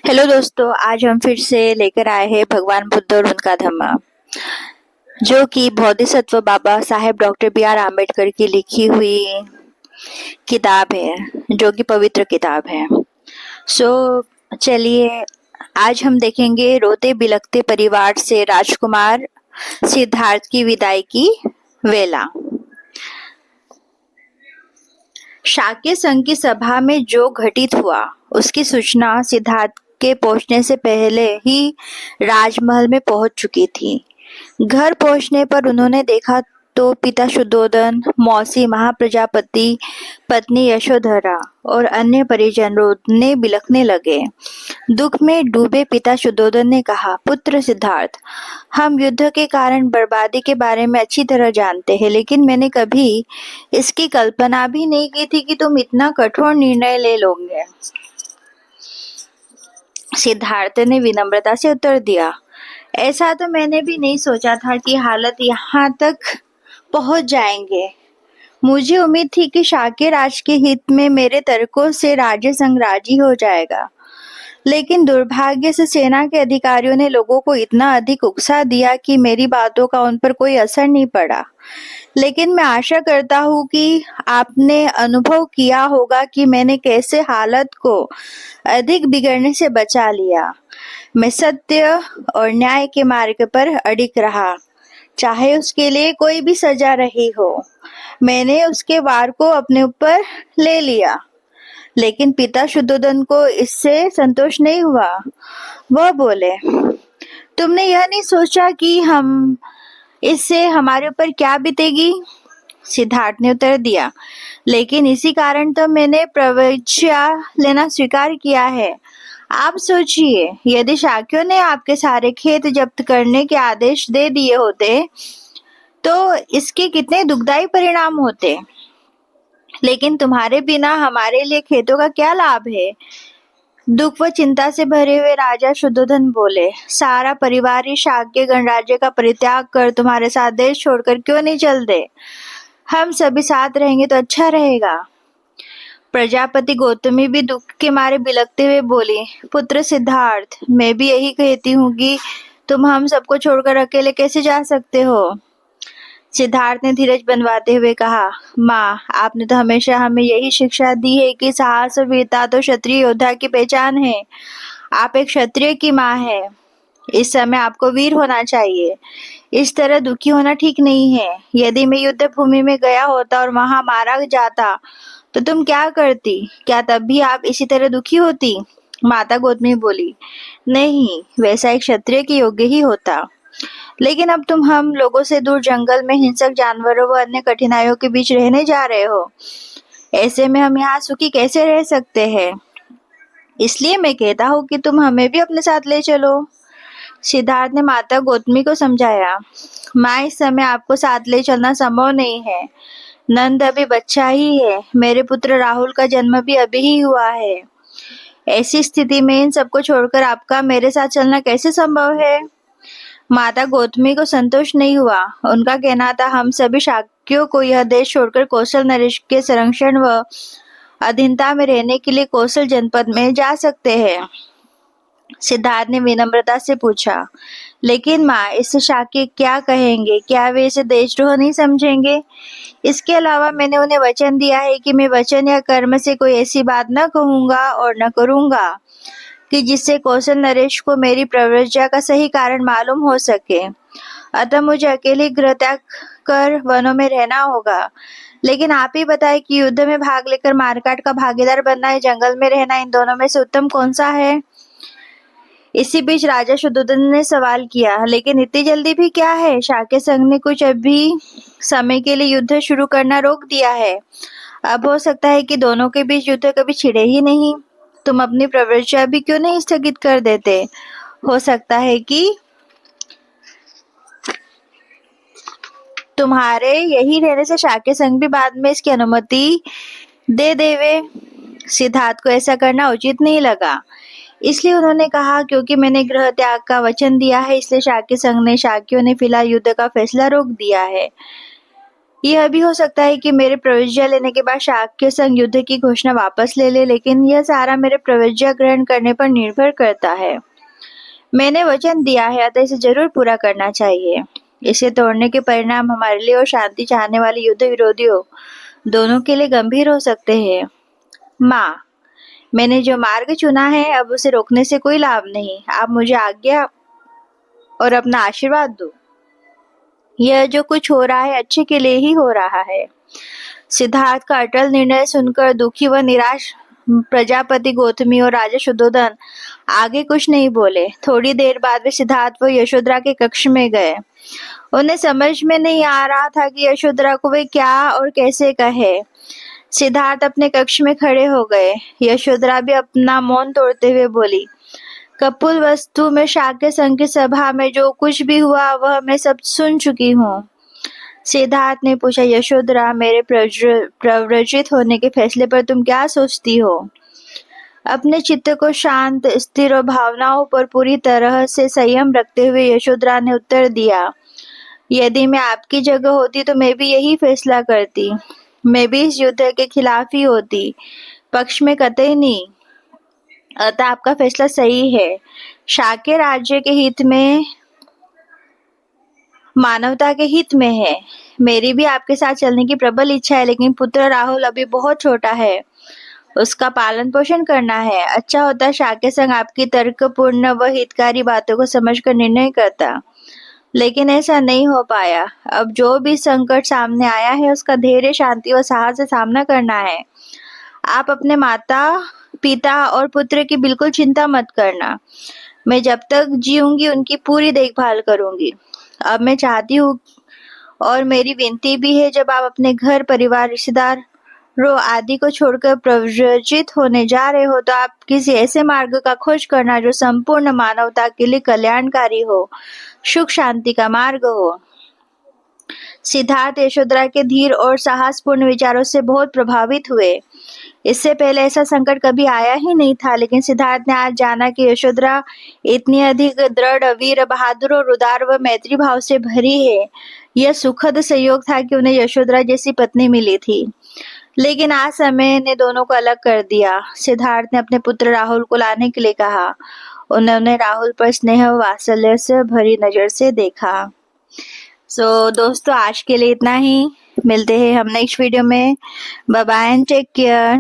Hello दोस्तों, आज हम फिर से लेकर आए हैं भगवान बुद्ध और उनका धम्म, जो कि बोधिसत्व बाबा साहेब डॉक्टर बी.आर. आम्बेडकर की लिखी हुई किताब है, जो कि पवित्र किताब है। चलिए आज हम देखेंगे रोते बिलखते परिवार से राजकुमार सिद्धार्थ की विदाई की वेला। शाक्य संघ की सभा में जो घटित हुआ उसकी सूचना सिद्धार्थ के पहुंचने से पहले ही राजमहल में पहुंच चुकी थी। घर पहुंचने पर उन्होंने देखा तो पिता शुद्धोधन, मौसी महाप्रजापति, पत्नी यशोधरा और अन्य परिजन रोने बिलखने लगे। दुख में डूबे पिता शुद्धोधन ने कहा, पुत्र सिद्धार्थ, हम युद्ध के कारण बर्बादी के बारे में अच्छी तरह जानते हैं, लेकिन मैंने कभी इसकी कल्पना भी नहीं की थी कि तुम इतना कठोर निर्णय ले लोगे। सिद्धार्थ ने विनम्रता से उत्तर दिया, ऐसा तो मैंने भी नहीं सोचा था कि हालत यहाँ तक पहुंच जाएंगे। मुझे उम्मीद थी कि शाक्य राज के हित में मेरे तर्कों से राज्य संघ राजी हो जाएगा, लेकिन दुर्भाग्य से सेना के अधिकारियों ने लोगों को इतना अधिक उकसा दिया कि मेरी बातों का उन पर कोई असर नहीं पड़ा। लेकिन मैं आशा करता हूँ कि आपने अनुभव किया होगा कि मैंने कैसे हालत को अधिक बिगड़ने से बचा लिया। मैं सत्य और न्याय के मार्ग पर अडिग रहा, चाहे उसके लिए कोई भी सजा रही हो। मैंने उसके वार को अपने ऊपर ले लिया, लेकिन पिता शुद्धोधन को इससे संतोष नहीं हुआ। वह बोले, तुमने यह नहीं सोचा कि हम इससे हमारे ऊपर क्या बीतेगी? सिद्धार्थ ने उत्तर दिया, लेकिन इसी कारण तो मैंने प्रविज्ञा लेना स्वीकार किया है। आप सोचिए, यदि शाक्यों ने आपके सारे खेत जब्त करने के आदेश दे दिए होते तो इसके कितने दुखदायी परिणाम होते। लेकिन तुम्हारे बिना हमारे लिए खेतों का क्या लाभ है? दुख व चिंता से भरे हुए राजा शुद्धोधन बोले, सारा परिवार ही शाक्य गणराज्य का परित्याग कर तुम्हारे साथ देश छोड़कर क्यों नहीं चल दे? हम सभी साथ रहेंगे तो अच्छा रहेगा। प्रजापति गौतमी भी दुख के मारे बिलखते हुए बोली, पुत्र सिद्धार्थ, मैं भी यही कहती हूँ कि तुम हम सबको छोड़कर अकेले कैसे जा सकते हो? सिद्धार्थ ने धीरज बनवाते हुए कहा, माँ, आपने तो हमेशा हमें यही शिक्षा दी है कि साहस और वीरता तो क्षत्रिय योद्धा की पहचान है। आप एक क्षत्रिय की माँ है। इस समय आपको वीर होना चाहिए। इस तरह दुखी होना ठीक नहीं है। यदि मैं युद्ध भूमि में गया होता और वहां मारा जाता तो तुम क्या करती? क्या तब भी आप इसी तरह दुखी होती? माता गौतमी बोली, नहीं, वैसा एक क्षत्रिय के योग्य ही होता। लेकिन अब तुम हम लोगों से दूर जंगल में हिंसक जानवरों व अन्य कठिनाइयों के बीच रहने जा रहे हो। ऐसे में हम यहाँ सुखी कैसे रह सकते हैं? इसलिए मैं कहता हूँ कि तुम हमें भी अपने साथ ले चलो। सिद्धार्थ ने माता गौतमी को समझाया, माँ, इस समय आपको साथ ले चलना संभव नहीं है। नंद अभी बच्चा ही है। मेरे पुत्र राहुल का जन्म भी अभी ही हुआ है। ऐसी स्थिति में इन सबको छोड़कर आपका मेरे साथ चलना कैसे संभव है? माता गौतमी को संतोष नहीं हुआ। उनका कहना था, हम सभी शाक्यों को यह देश छोड़कर कौशल नरेश के संरक्षण व अधीनता में रहने के लिए कौशल जनपद में जा सकते हैं। सिद्धार्थ ने विनम्रता से पूछा, लेकिन माँ, इससे शाक्य क्या कहेंगे? क्या वे इसे देशद्रोह नहीं समझेंगे? इसके अलावा मैंने उन्हें वचन दिया है कि मैं वचन या कर्म से कोई ऐसी बात न कहूंगा और न करूंगा कि जिससे कौशल नरेश को मेरी प्रव्रज्ञा का सही कारण मालूम हो सके। अतः मुझे अकेले गृह त्याग कर वनों में रहना होगा। लेकिन आप ही बताएं कि युद्ध में भाग लेकर मारकाट का भागीदार बनना या जंगल में रहना, इन दोनों में से उत्तम कौन सा है? इसी बीच राजा शुद्धोधन ने सवाल किया, लेकिन इतनी जल्दी भी क्या है? शाक्य संघ ने कुछ अभी समय के लिए युद्ध शुरू करना रोक दिया है। अब हो सकता है कि दोनों के बीच युद्ध कभी छिड़े ही नहीं। तुम अपनी प्रवृत्तियां भी क्यों नहीं स्थगित कर देते? हो सकता है कि तुम्हारे यही रहने से शाक्य संघ भी बाद में इसकी अनुमति दे देवे। सिद्धार्थ को ऐसा करना उचित नहीं लगा, इसलिए उन्होंने कहा, क्योंकि मैंने गृह त्याग का वचन दिया है, इसलिए शाक्य संघ ने शाक्यों ने फिलहाल युद्ध का फैसला रोक दिया है। यह भी हो सकता है कि मेरे प्रविज्ञा लेने के बाद शाक के संग युद्ध की घोषणा वापस ले ले, लेकिन यह सारा मेरे प्रविज्ञा ग्रहण करने पर निर्भर करता है। मैंने वचन दिया है, अतः इसे जरूर पूरा करना चाहिए। इसे तोड़ने के परिणाम हमारे लिए और शांति चाहने वाले युद्ध विरोधियों दोनों के लिए गंभीर हो सकते हैं। माँ, मैंने जो मार्ग चुना है अब उसे रोकने से कोई लाभ नहीं। आप मुझे आज्ञा और अपना आशीर्वाद दो। यह जो कुछ हो रहा है अच्छे के लिए ही हो रहा है। सिद्धार्थ का अटल निर्णय सुनकर दुखी व निराश प्रजापति गौतमी और राजा शुद्धोधन आगे कुछ नहीं बोले। थोड़ी देर बाद वे सिद्धार्थ व यशोधरा के कक्ष में गए। उन्हें समझ में नहीं आ रहा था कि यशोधरा को वे क्या और कैसे कहे। सिद्धार्थ अपने कक्ष में खड़े हो गए। यशोधरा भी अपना मौन तोड़ते हुए बोली, कपुल वस्तु में शाक्य संघ की सभा में जो कुछ भी हुआ वह मैं सब सुन चुकी हूँ। सिद्धार्थ ने पूछा, यशोधरा, मेरे प्रव्रजित होने के फैसले पर तुम क्या सोचती हो? अपने चित्त को शांत, स्थिर और भावनाओं पर पूरी तरह से संयम रखते हुए यशोधरा ने उत्तर दिया, यदि मैं आपकी जगह होती तो मैं भी यही फैसला करती। मैं भी इस युद्ध के खिलाफ ही होती, पक्ष में कतई नहीं। अतः आपका फैसला सही है। शाक्य राज्य के हित में, मानवता के हित में है। मेरी भी आपके साथ चलने की प्रबल इच्छा है, लेकिन पुत्र राहुल अभी बहुत छोटा है, उसका पालन पोषण करना है। अच्छा होता शाक्य संघ आपकी तर्कपूर्ण व हितकारी बातों को समझकर निर्णय करता, लेकिन ऐसा नहीं हो पाया। अब जो भी संकट सामने आया है उसका धैर्य, शांति व साहस से सामना करना है। आप अपने माता पिता और पुत्र की बिल्कुल चिंता मत करना। मैं जब तक जीऊंगी उनकी पूरी देखभाल करूंगी। अब मैं चाहती हूँ और मेरी विनती भी है, जब आप अपने घर परिवार रिश्तेदारों आदि को छोड़कर प्रव्रजित होने जा रहे हो तो आप किसी ऐसे मार्ग का खोज करना जो संपूर्ण मानवता के लिए कल्याणकारी हो, सुख शांति का मार्ग हो। सिद्धार्थ यशोधरा के धीर और साहसपूर्ण विचारों से बहुत प्रभावित हुए। इससे पहले ऐसा संकट कभी आया ही नहीं था, लेकिन सिद्धार्थ ने आज जाना कि यशोधरा इतनी अधिक दृढ़, वीर, बहादुर और उदार व मैत्री भाव से भरी है। यह सुखद संयोग था कि उन्हें यशोधरा जैसी पत्नी मिली थी। लेकिन आज समय ने दोनों को अलग कर दिया। सिद्धार्थ ने अपने पुत्र राहुल को लाने के लिए कहा। उन्होंने राहुल पर स्नेह व वात्सल्य से भरी नजर से देखा। दोस्तों, आज के लिए इतना ही। मिलते हैं हम नेक्स्ट वीडियो में। Bye bye and take care.